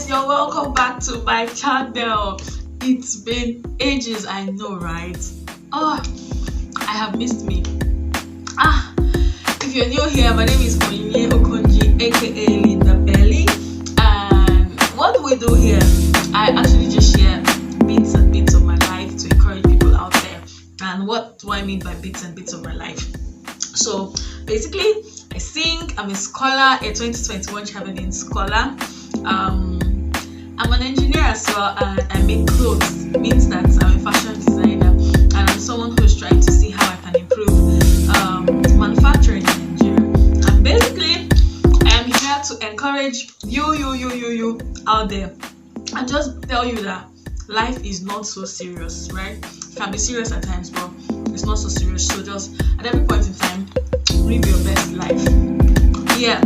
you're welcome back to my channel. It's been ages, I know, right? Oh, I have missed me. If you're new here, my name is Onyinye Okonji, aka Linda Belly, and what do we do here? I actually just share bits and bits of my life to encourage people out there. And what do I mean by bits and bits of my life? So basically, I sing, I'm a scholar, a 2021 traveling scholar. I'm an engineer as well, and I make clothes. It means that I'm a fashion designer, and I'm someone who's trying to see how I can improve manufacturing in Nigeria. And basically, I am here to encourage you out there, and just tell you that life is not so serious, right? It can be serious at times, but it's not so serious. So just at every point in time, live your best life. Yeah.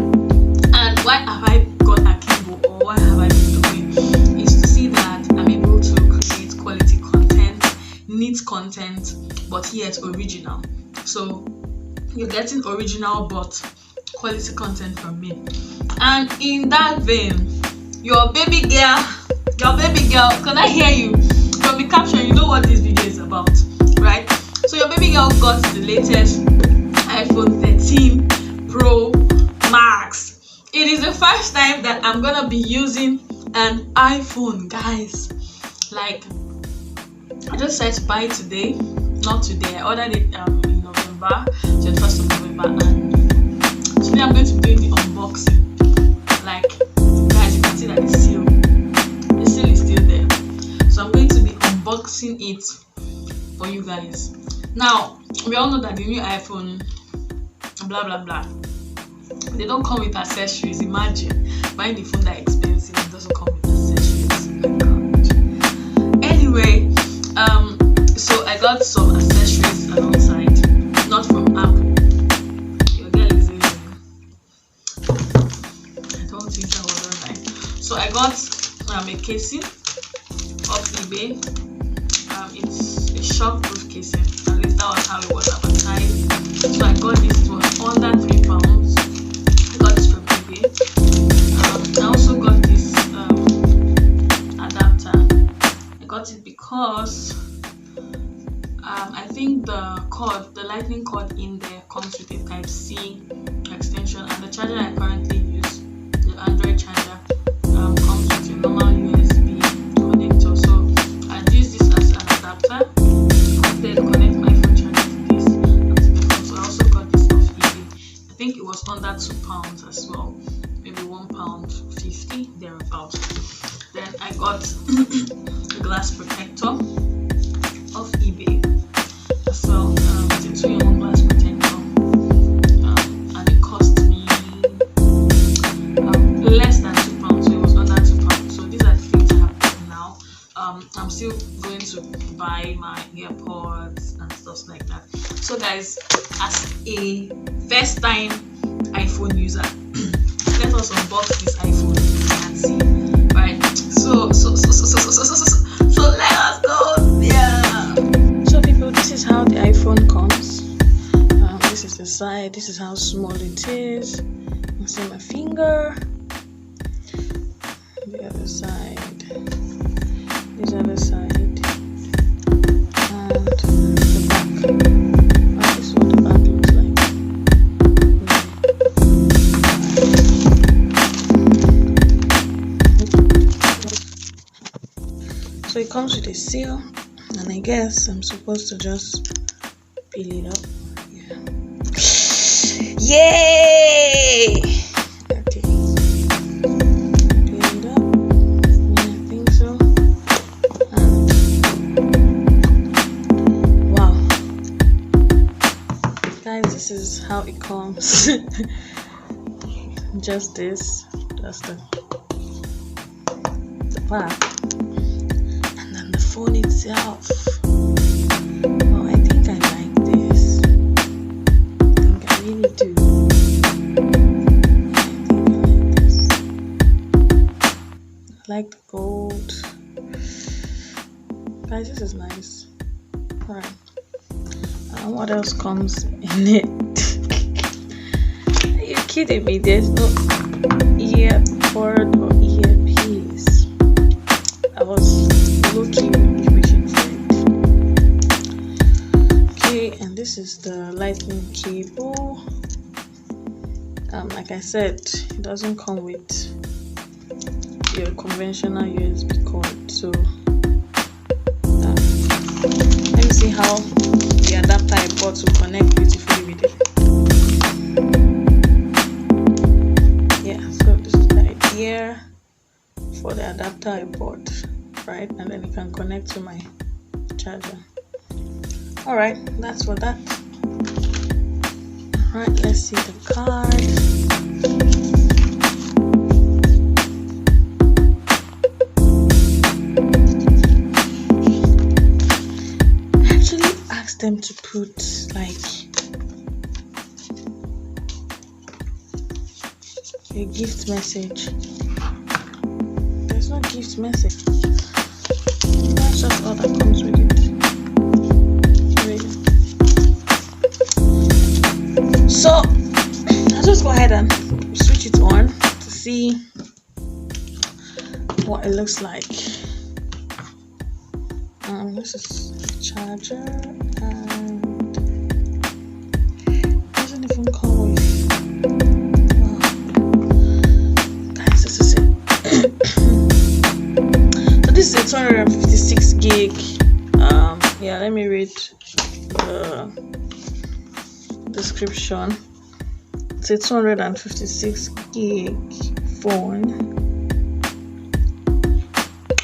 And why have I got Akimbo, or why have I been doing, is to see that I'm able to create quality content, neat content, but yet original. So you're getting original but quality content from me. And in that vein, your baby girl, can I hear you? From the caption, you know what this video is about, right? So your baby girl got the latest iPhone 13 Pro Max. It is the first time that I'm gonna be using an iPhone, guys. Like, I just said to buy it today, not today. I ordered it in November, 21st of November, and today I'm going to be doing the unboxing. Like, guys, you can see that the seal is still there. So I'm going to be unboxing it for you guys. Now, we all know that the new iPhone, blah blah blah, they don't come with accessories. Imagine buying the phone that expensive, it doesn't come with accessories. Oh my God. Anyway, so I got some accessories alongside, not from Apple. Your girl is using. I don't think that was online. So I got a casing off eBay. It's a shockproof casing. At least that was how it was advertised. So I got this. It was under £3. I got this from eBay. I also got this adapter. I got it because I think the lightning cord in there comes with a Type-C extension, and the charger I currently use, the Android charger, comes with a normal USB connector. So I use this as an adapter. Then connect my phone charger to this and to the phone. So I also got this off eBay. I think it was under £2 as well, maybe £1.50 thereabouts. Then I got a glass protector off eBay as well. It's a 2-in-1 glass protector, and it cost me less than £2, so it was under £2. So these are the things I have done now. I'm still going to buy my AirPods and stuff like that. So guys, as a first time iPhone user, let us unbox this iPhone and see. Right? So let us go. Yeah. So people, this is how the iPhone comes. This is the side. This is how small it is. You see my finger. The other side. This other side. And the back. This is what the back looks like. So it comes with a seal, and I guess I'm supposed to just peel it up. Yeah. Yay! Okay. Peel it up. Yeah, I think so. And wow. Guys, this is how it comes. Just this. Just the back. Phone itself. Oh, I think I like this. I think I really do. I think I like this. I like the gold. Guys, this is nice. Alright. What else comes in it? Are you kidding me? There's no ear cord or earpiece. was low-key wishing for it. Okay, and this is the lightning cable. Like I said, it doesn't come with your conventional USB cord, so let me see how the adapter I bought will connect beautifully with it. Yeah, so this is the idea for the adapter I bought, right? And then it can connect to my charger. All right, that's for that. All right, let's see the card. Them to put like a gift message. There's no gift message. That's just all that comes with it. Really. So I'll just go ahead and switch it on to see what it looks like. This is the charger, and it doesn't even come with. Wow, guys, this is it. So this is a 256 gig. Yeah, let me read the description. It's a 256 gig phone.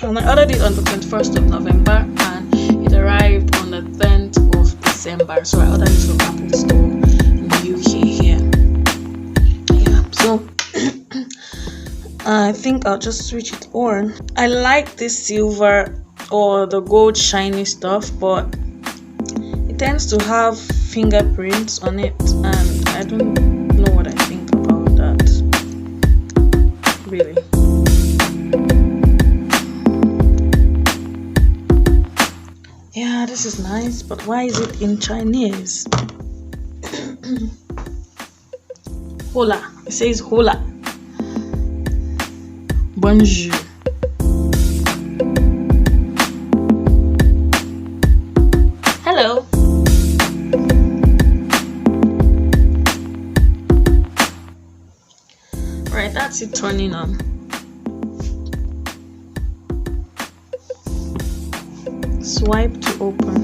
And I ordered it on the 21st of November, and it arrived on the 10th of December. So I ordered it from Apple Store in the UK here. Yeah, so I think I'll just switch it on. I like this silver or the gold shiny stuff, but it tends to have fingerprints on it, and I don't know what I think about that, really. Yeah, this is nice, but why is it in Chinese? Hola. It says hola. Bonjour. Hello. Right, that's it turning on. Swipe to open.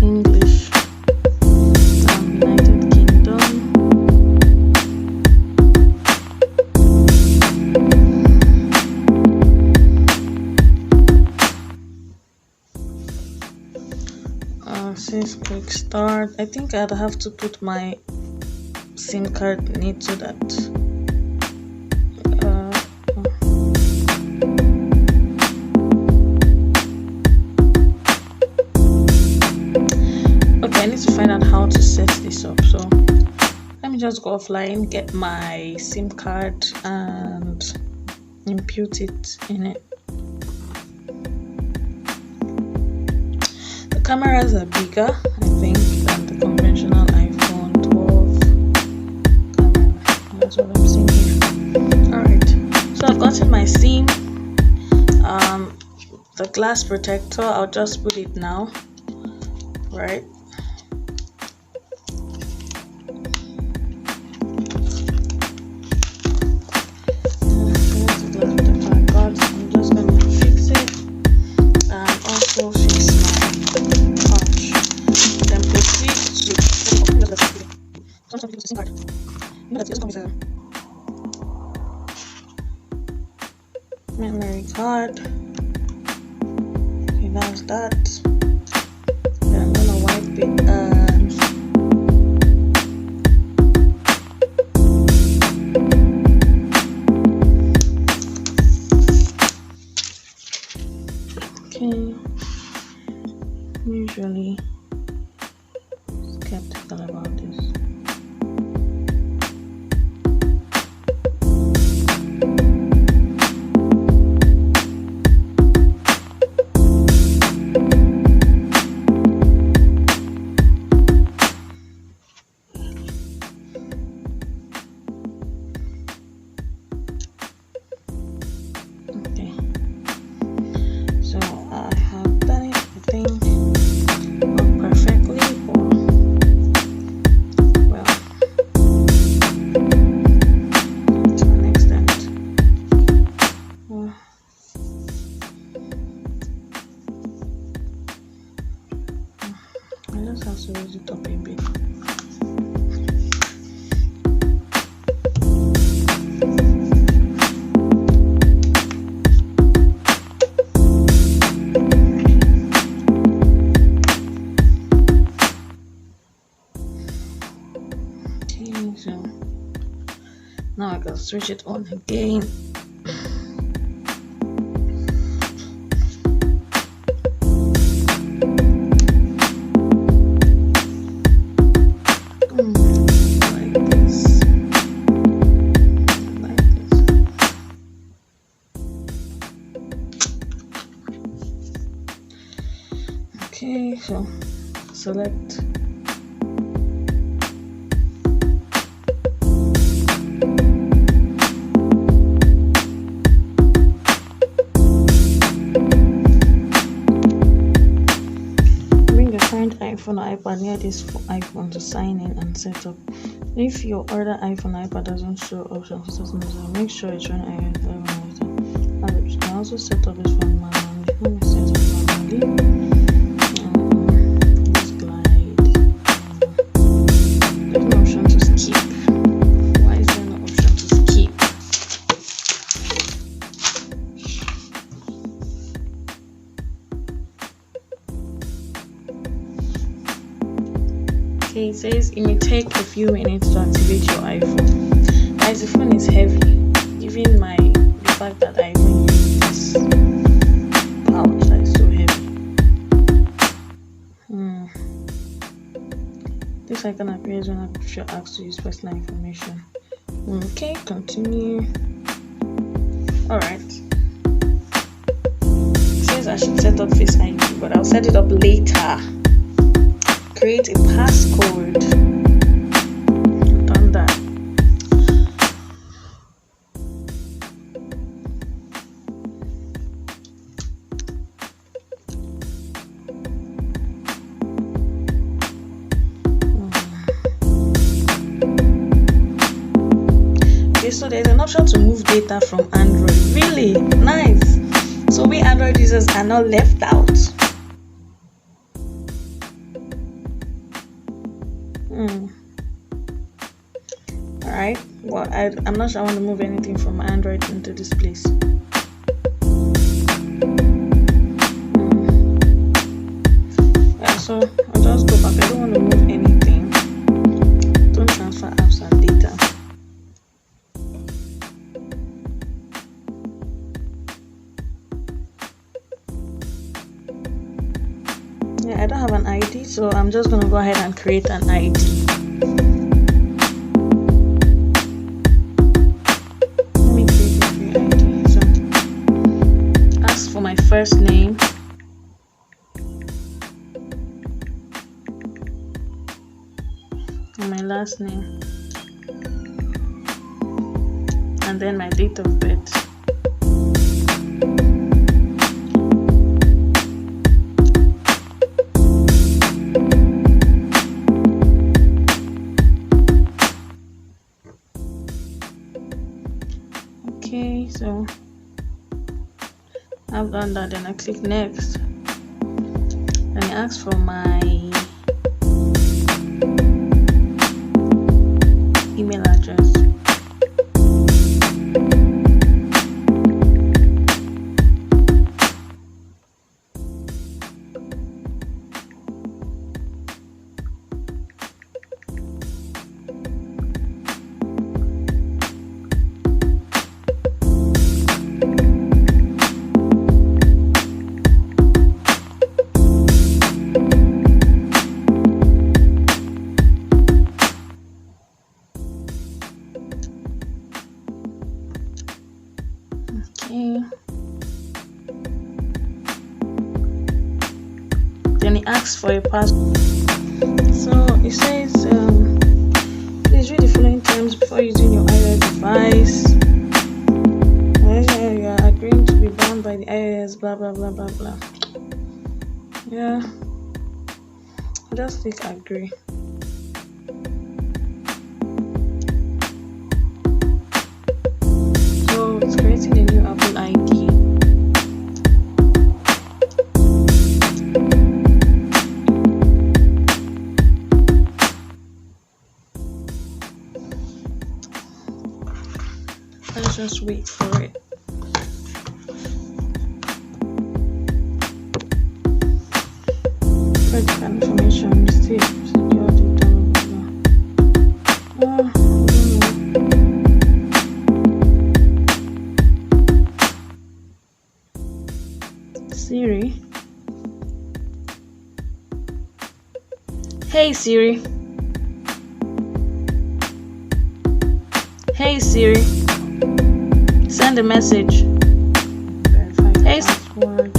English. United Kingdom. Says quick start. I think I'd have to put my SIM card in it so that I need to find out how to set this up, so let me just go offline, get my SIM card and input it in it. The cameras are bigger, I think, than the conventional iPhone 12 camera. That's what I'm seeing here. Alright, so I've gotten my SIM, the glass protector. I'll just put it now, right? Memory card. Okay, that's that. Then I'm gonna wipe it okay. Usually skeptical about this. just have to raise it up a bit. Okay, so now I can switch it on again. Okay, so select bring your current iPhone or iPad near this iPhone to sign in and set up. If your other iPhone or iPad doesn't show options for certain, make sure it's running iOS. You can also set up this phone manually. Let me set up manually. Okay, it says it may take a few minutes to activate your iPhone. Guys, the phone is heavy, given the fact that I even use this pouch that is so heavy. This icon appears when you're asked to use personal information. Okay, continue. Alright. It says I should set up Face ID, but I'll set it up later. Create a passcode. I've done that. Okay, so there's an option to move data from Android. Really nice. So we Android users are not left out. Alright, well, I'm not sure I want to move anything from Android into this place. Yeah, so I'll just go back. I don't want to move anything. Don't transfer apps and data. Yeah, I don't have an ID, so I'm just going to go ahead and create an ID. My first name, and my last name, and then my date of birth. Okay, so I've done that. Then I click next, and it asks for my email address. Then it asks for a password. So it says, please read the following terms before using your iOS device. You are agreeing to be bound by the iOS, blah blah blah blah blah. Yeah, I just click agree. So it's creating a new Apple ID. just wait for it. Credit card information mistake. Secure data. I don't know. Siri. Hey Siri. Hey Siri. Send a message. Verify password.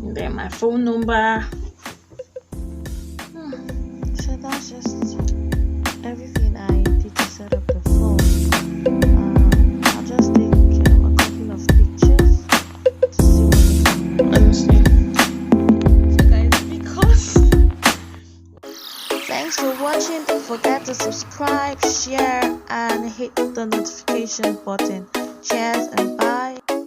And then my phone number. So that's just everything I did to set up the phone. I'll just take a couple of pictures to see what it's like. Honestly. So guys, because Thanks for watching. Don't forget to subscribe, share, and hit the notification button. Cheers and bye.